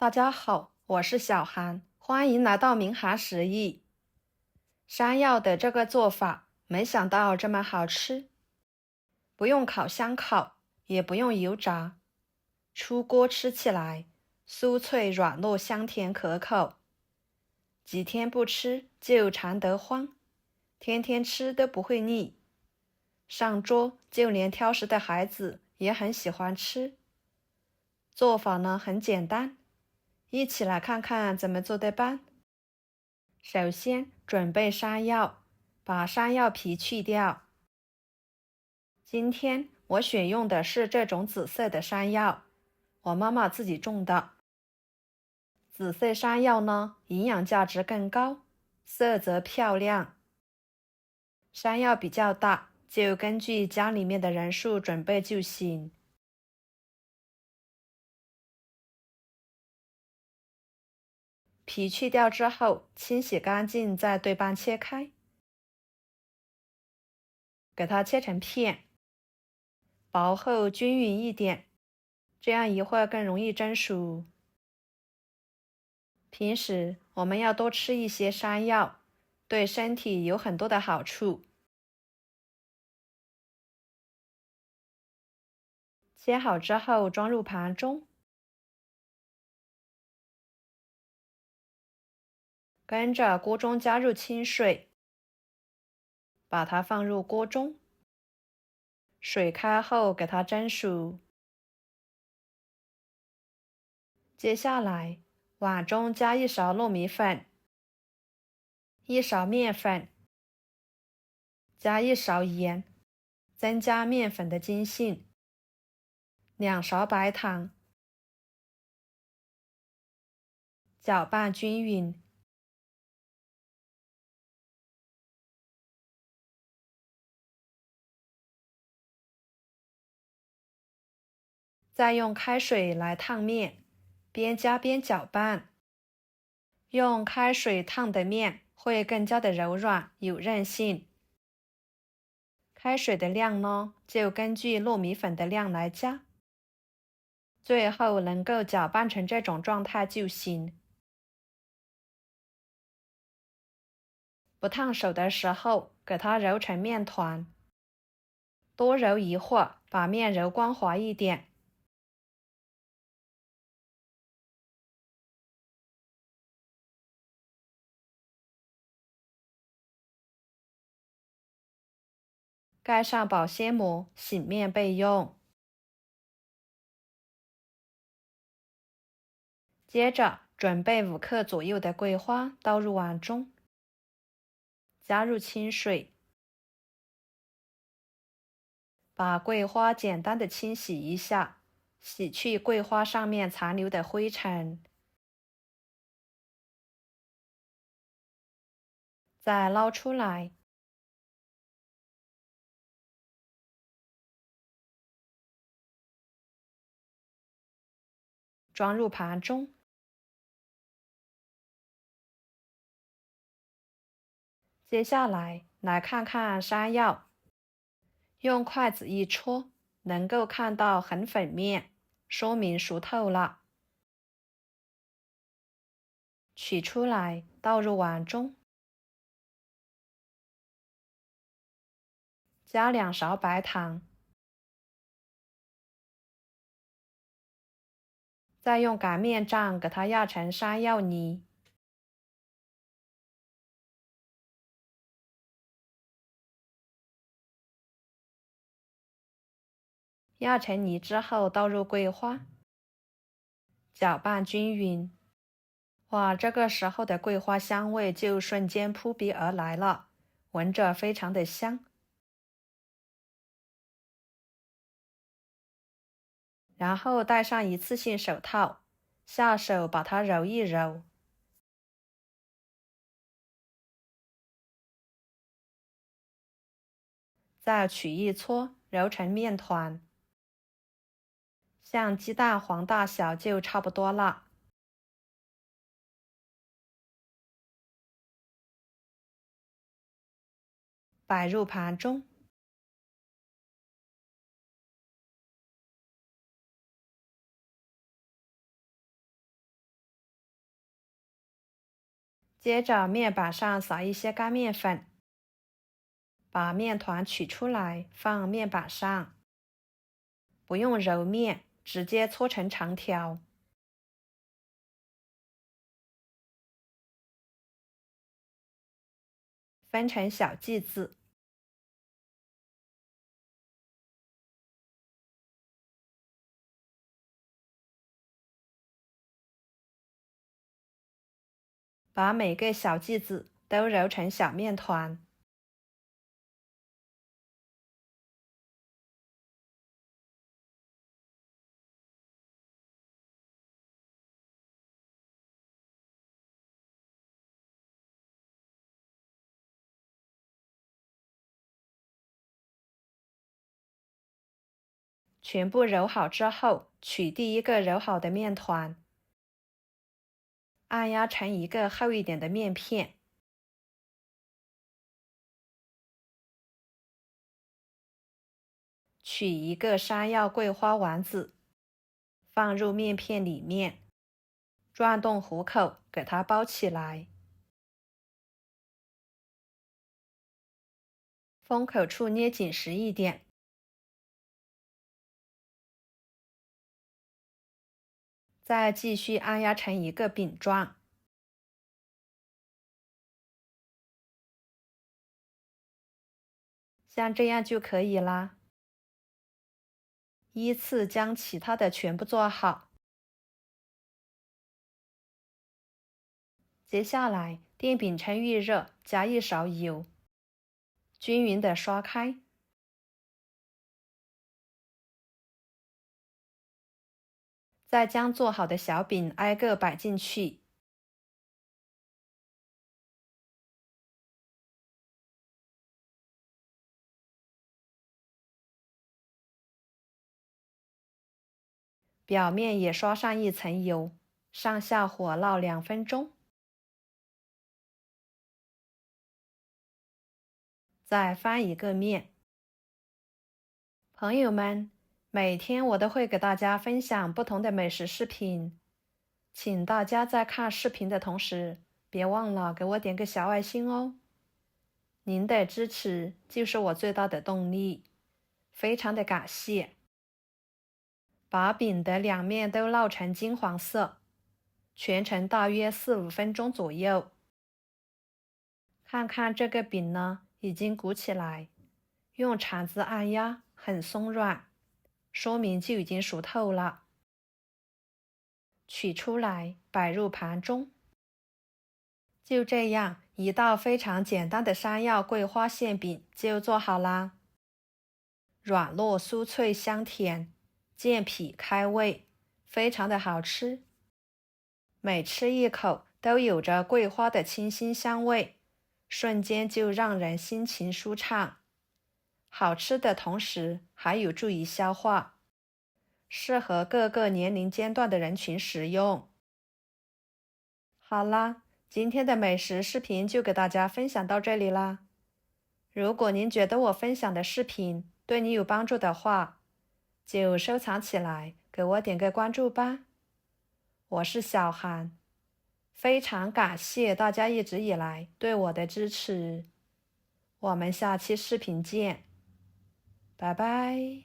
大家好，我是小韩，欢迎来到明涵食艺。山药的这个做法，没想到这么好吃，不用烤箱烤，也不用油炸，出锅吃起来酥脆软糯，香甜可口。几天不吃就馋得慌，天天吃都不会腻。上桌就连挑食的孩子也很喜欢吃。做法呢很简单，一起来看看怎么做的吧。首先准备山药，把山药皮去掉。今天我选用的是这种紫色的山药，我妈妈自己种的。紫色山药呢，营养价值更高，色泽漂亮。山药比较大，就根据家里面的人数准备就行。皮去掉之后，清洗干净，再对半切开，给它切成片，薄厚均匀一点，这样一会儿更容易蒸熟。平时我们要多吃一些山药，对身体有很多的好处。切好之后装入盘中，跟着锅中加入清水，把它放入锅中，水开后给它蒸熟。接下来碗中加1勺糯米粉，1勺面粉，加1勺盐，增加面粉的筋性，2勺白糖，搅拌均匀。再用开水来烫面，边加边搅拌。用开水烫的面会更加的柔软有韧性。开水的量呢，就根据糯米粉的量来加。最后能够搅拌成这种状态就行。不烫手的时候，给它揉成面团，多揉一会儿，把面揉光滑一点。盖上保鲜膜，醒面备用。接着准备5克左右的桂花，倒入碗中，加入清水，把桂花简单的清洗一下，洗去桂花上面残留的灰尘，再捞出来。装入盘中。接下来看看山药，用筷子一戳，能够看到很粉面，说明熟透了。取出来，倒入碗中，加2勺白糖，再用擀面杖给它压成山药泥。压成泥之后，倒入桂花，搅拌均匀。哇，这个时候的桂花香味就瞬间扑鼻而来了，闻着非常的香。然后戴上一次性手套，下手把它揉一揉。再取一撮，揉成面团，像鸡蛋黄大小就差不多了。摆入盘中。接着面板上撒一些干面粉，把面团取出来放面板上，不用揉面，直接搓成长条。分成小剂子，把每个小剂子都揉成小面团。全部揉好之后，取第一个揉好的面团，按压成一个厚一点的面片。取一个山药桂花丸子，放入面片里面，转动虎口给它包起来，封口处捏紧实一点。再继续按压成一个饼状。像这样就可以啦。依次将其他的全部做好。接下来，电饼趁预热，加一勺油，均匀的刷开。再将做好的小饼挨个摆进去。表面也刷上一层油，上下火烙2分钟。再翻一个面。朋友们，每天我都会给大家分享不同的美食视频，请大家在看视频的同时，别忘了给我点个小爱心哦。您的支持就是我最大的动力，非常的感谢。把饼的两面都烙成金黄色，全程大约4-5分钟左右。看看这个饼呢，已经鼓起来，用铲子按压，很松软，说明就已经熟透了。取出来，摆入盘中。就这样，一道非常简单的山药桂花馅饼就做好啦。软糯酥脆香甜，健脾开胃，非常的好吃。每吃一口都有着桂花的清新香味，瞬间就让人心情舒畅。好吃的同时还有助于消化，适合各个年龄阶段的人群食用。好啦，今天的美食视频就给大家分享到这里啦。如果您觉得我分享的视频对你有帮助的话，就收藏起来，给我点个关注吧。我是小韩，非常感谢大家一直以来对我的支持。我们下期视频见，拜拜。